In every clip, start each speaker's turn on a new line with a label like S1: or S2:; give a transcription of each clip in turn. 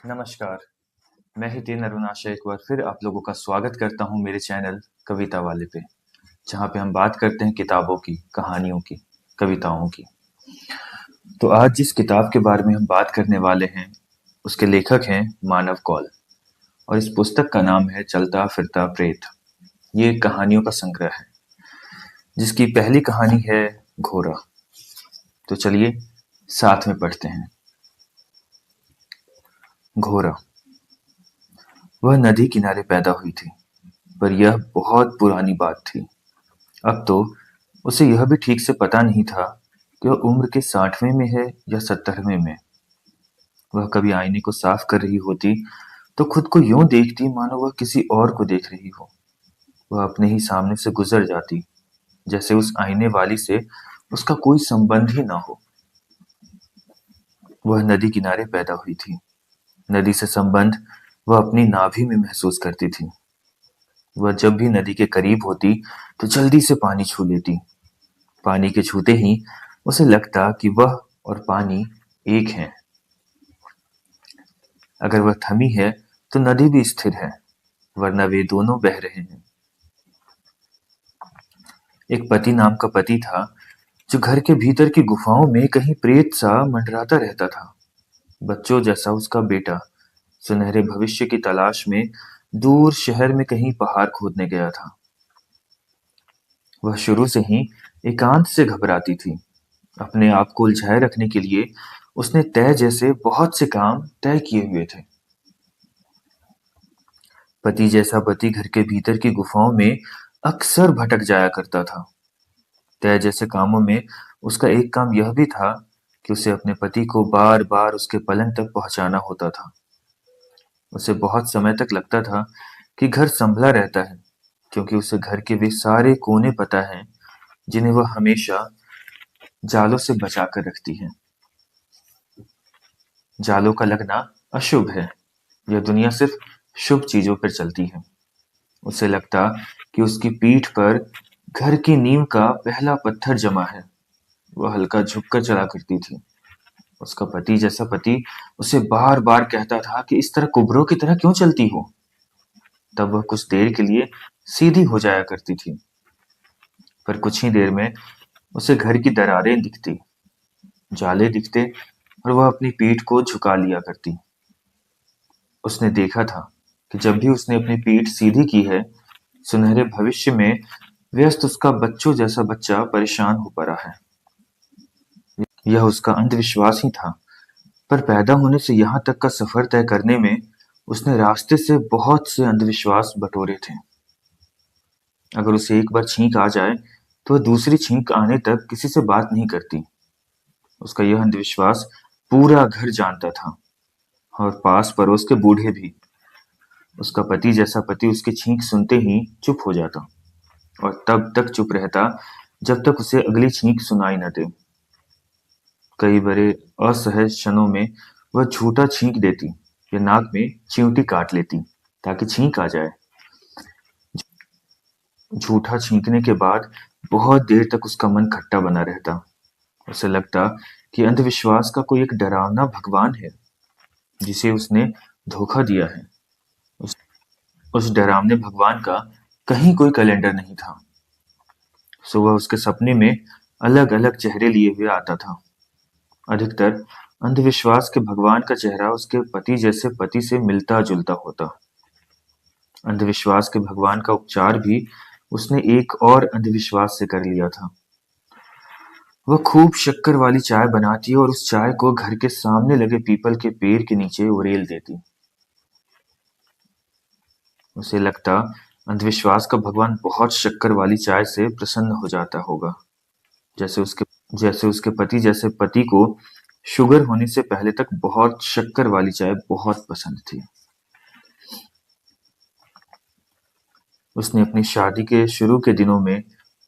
S1: नमस्कार, मैं हितेन अरुणाशय एक बार फिर आप लोगों का स्वागत करता हूँ मेरे चैनल कविता वाले पे, जहाँ पे हम बात करते हैं किताबों की, कहानियों की, कविताओं की। तो आज जिस किताब के बारे में हम बात करने वाले हैं, उसके लेखक हैं मानव कौल और इस पुस्तक का नाम है चलता फिरता प्रेत। ये कहानियों का संग्रह है, जिसकी पहली कहानी है घोड़ा। तो चलिए साथ में पढ़ते हैं। घोड़ा। वह नदी किनारे पैदा हुई थी, पर यह बहुत पुरानी बात थी। अब तो उसे यह भी ठीक से पता नहीं था कि वह उम्र के 60वें में है या 70वें में। वह कभी आईने को साफ कर रही होती तो खुद को यूं देखती मानो वह किसी और को देख रही हो। वह अपने ही सामने से गुजर जाती, जैसे उस आईने वाली से उसका कोई संबंध ही ना हो। वह नदी किनारे पैदा हुई थी। नदी से संबंध वह अपनी नाभि में महसूस करती थी। वह जब भी नदी के करीब होती तो जल्दी से पानी छू लेती। पानी के छूते ही उसे लगता कि वह और पानी एक हैं। अगर वह थमी है तो नदी भी स्थिर है, वरना वे दोनों बह रहे हैं। एक पति नाम का पति था, जो घर के भीतर की गुफाओं में कहीं प्रेत सा मंडराता रहता था। बच्चों जैसा उसका बेटा सुनहरे भविष्य की तलाश में दूर शहर में कहीं पहाड़ खोदने गया था। वह शुरू से ही एकांत से घबराती थी। अपने आप को उलझाए रखने के लिए उसने तय जैसे बहुत से काम तय किए हुए थे। पति जैसा पति घर के भीतर की गुफाओं में अक्सर भटक जाया करता था। तय जैसे कामों में उसका एक काम यह भी था कि उसे अपने पति को बार बार उसके पलंग तक पहुंचाना होता था। उसे बहुत समय तक लगता था कि घर संभला रहता है, क्योंकि उसे घर के वे सारे कोने पता हैं जिन्हें वह हमेशा जालों से बचा कर रखती है। जालों का लगना अशुभ है। यह दुनिया सिर्फ शुभ चीजों पर चलती है। उसे लगता कि उसकी पीठ पर घर की नींव का पहला पत्थर जमा है। वह हल्का झुककर चला करती थी। उसका पति जैसा पति उसे बार बार कहता था कि इस तरह कुबरों की तरह क्यों चलती हो। तब वह कुछ देर के लिए सीधी हो जाया करती थी, पर कुछ ही देर में उसे घर की दरारें दिखती, जाले दिखते और वह अपनी पीठ को झुका लिया करती। उसने देखा था कि जब भी उसने अपनी पीठ सीधी की है, सुनहरे भविष्य में व्यस्त उसका बच्चों जैसा बच्चा परेशान हो पड़ा है। यह उसका अंधविश्वास ही था, पर पैदा होने से यहाँ तक का सफर तय करने में उसने रास्ते से बहुत से अंधविश्वास बटोरे थे। अगर उसे एक बार छींक आ जाए तो वह दूसरी छींक आने तक किसी से बात नहीं करती। उसका यह अंधविश्वास पूरा घर जानता था, और पास पड़ोस के बूढ़े भी। उसका पति जैसा पति उसकी छींक सुनते ही चुप हो जाता और तब तक चुप रहता जब तक उसे अगली छींक सुनाई न दे। कई बड़े असहज क्षणों में वह झूठा छींक देती या नाक में चिमटी काट लेती ताकि छींक आ जाए। झूठा छींकने के बाद बहुत देर तक उसका मन खट्टा बना रहता। उसे लगता कि अंधविश्वास का कोई एक डरावना भगवान है जिसे उसने धोखा दिया है। उस, उस डरावने भगवान का कहीं कोई कैलेंडर नहीं था। सुबह उसके सपने में अलग अलग चेहरे लिए हुए आता था। अधिकतर अंधविश्वास के भगवान का चेहरा उसके पति जैसे पति से मिलता जुलता होता। अंधविश्वास के भगवान का उपचार भी उसने एक और अंधविश्वास से कर लिया था। वह खूब शक्कर वाली चाय बनाती और उस चाय को घर के सामने लगे पीपल के पेड़ के नीचे उड़ेल देती। उसे लगता अंधविश्वास का भगवान बहुत शक्कर वाली चाय से प्रसन्न हो जाता होगा, जैसे उसके जैसे उसके पति जैसे पति को शुगर होने से पहले तक बहुत शक्कर वाली चाय बहुत पसंद थी। उसने अपनी शादी के शुरू के दिनों में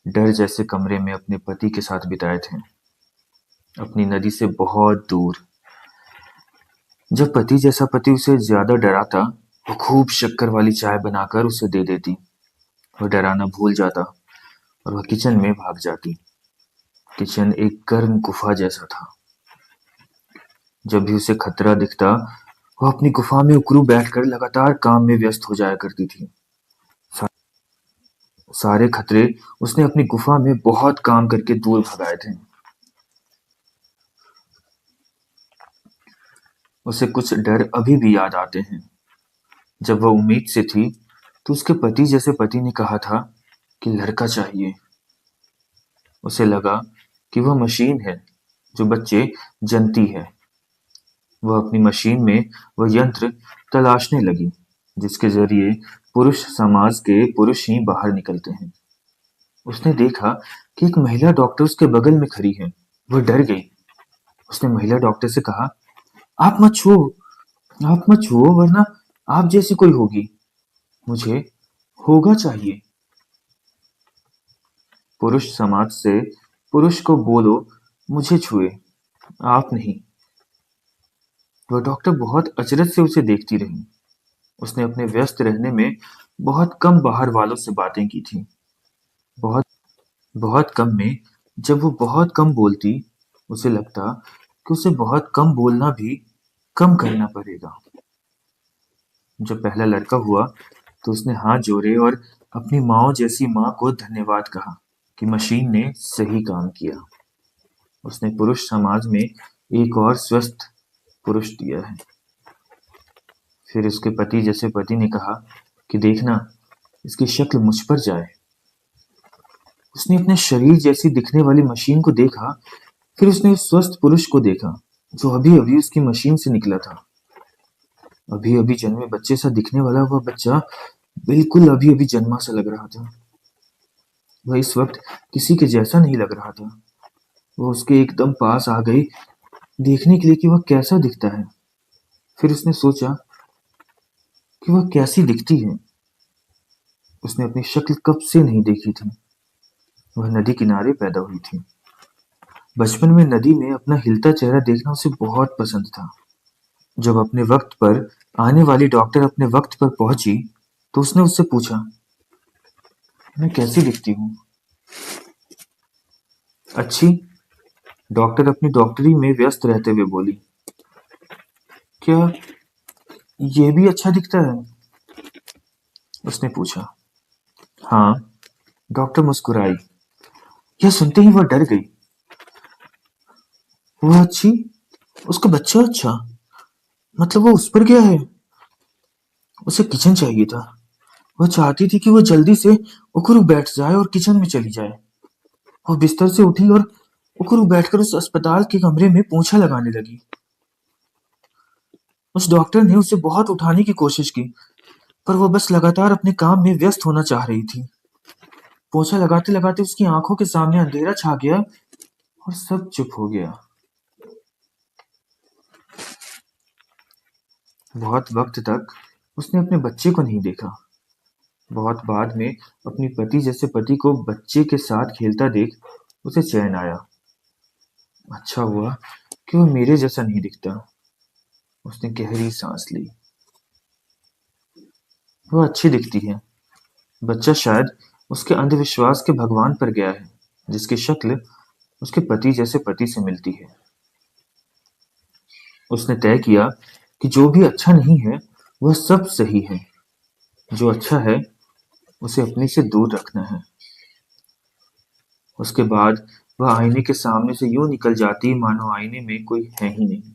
S1: डर जैसे कमरे में अपने पति के साथ बिताए थे, अपनी नदी से बहुत दूर। जब पति जैसा पति उसे ज्यादा डराता, वो खूब शक्कर वाली चाय बनाकर उसे दे देती। वह डराना भूल जाता और वह किचन में भाग जाती। किचन एक गर्म गुफा जैसा था। जब भी उसे खतरा दिखता, वह अपनी गुफा में उकड़ू बैठकर लगातार काम में व्यस्त हो जाया करती थी। सा- सारे खतरे उसने अपनी गुफा में बहुत काम करके दूर भगाए थे। उसे कुछ डर अभी भी याद आते हैं। जब वह उम्मीद से थी तो उसके पति जैसे पति ने कहा था कि लड़का चाहिए। उसे लगा कि वह मशीन है जो बच्चे जनती है। वह अपनी मशीन में वह यंत्र तलाशने लगी जिसके जरिए पुरुष समाज के पुरुष ही बाहर निकलते हैं। उसने देखा कि एक महिला डॉक्टर उसके बगल में खड़ी है। वह डर गई। उसने महिला डॉक्टर से कहा, आप मत छुओ, आप मत छुओ वरना आप जैसी कोई होगी। मुझे होगा चाहिए। पुरुष समाज से पुरुष को बोलो मुझे छुए, आप नहीं। वह डॉक्टर बहुत अचरज से उसे देखती रही। उसने अपने व्यस्त रहने में बहुत कम बाहर वालों से बातें की थी। बहुत बहुत कम में जब वो बहुत कम बोलती, उसे लगता कि उसे बहुत कम बोलना भी कम करना पड़ेगा। जब पहला लड़का हुआ तो उसने हाथ जोड़े और अपनी माँ जैसी माँ को धन्यवाद कहा कि मशीन ने सही काम किया। उसने पुरुष समाज में एक और स्वस्थ पुरुष दिया है। फिर उसके पति जैसे पति ने कहा कि देखना, इसकी शक्ल मुझ पर जाए। उसने अपने शरीर जैसी दिखने वाली मशीन को देखा। फिर उसने उस स्वस्थ पुरुष को देखा जो अभी अभी उसकी मशीन से निकला था। अभी अभी जन्मे बच्चे सा दिखने वाला वह बच्चा बिल्कुल अभी अभी जन्मा सा लग रहा था। वह इस वक्त किसी के जैसा नहीं लग रहा था। वह उसके एकदम पास आ गई देखने के लिए कि वह कैसा दिखता है। फिर उसने सोचा कि वह कैसी दिखती है। उसने अपनी शक्ल कब से नहीं देखी थी। वह नदी किनारे पैदा हुई थी। बचपन में नदी में अपना हिलता चेहरा देखना उसे बहुत पसंद था। जब अपने वक्त पर आने वाली डॉक्टर अपने वक्त पर पहुंची तो उसने उससे पूछा, मैं कैसी दिखती हूँ? अच्छी, डॉक्टर अपनी डॉक्टरी में व्यस्त रहते हुए बोली। क्या ये भी अच्छा दिखता है? उसने पूछा। हाँ, डॉक्टर मुस्कुराई। यह सुनते ही वह डर गई। वह अच्छी, उसका बच्चा अच्छा, मतलब वो उस पर गया है। उसे किचन चाहिए था। वह चाहती थी कि वह जल्दी से उखड़ू बैठ जाए और किचन में चली जाए। वह बिस्तर से उठी और उखड़ू बैठकर उस अस्पताल के कमरे में पोंछा लगाने लगी। उस डॉक्टर ने उसे बहुत उठाने की कोशिश की, पर वह बस लगातार अपने काम में व्यस्त होना चाह रही थी। पोंछा लगाते लगाते उसकी आंखों के सामने अंधेरा छा गया और सब चुप हो गया। बहुत वक्त तक उसने अपने बच्चे को नहीं देखा। बहुत बाद में अपनी पति जैसे पति को बच्चे के साथ खेलता देख उसे चैन आया। अच्छा हुआ कि वह मेरे जैसा नहीं दिखता। उसने गहरी सांस ली। वह अच्छी दिखती है। बच्चा शायद उसके अंधविश्वास के भगवान पर गया है जिसकी शक्ल उसके पति जैसे पति से मिलती है। उसने तय किया कि जो भी अच्छा नहीं है वह सब सही है। जो अच्छा है उसे अपने से दूर रखना है। उसके बाद वह आईने के सामने से यूं निकल जाती मानो आईने में कोई है ही नहीं।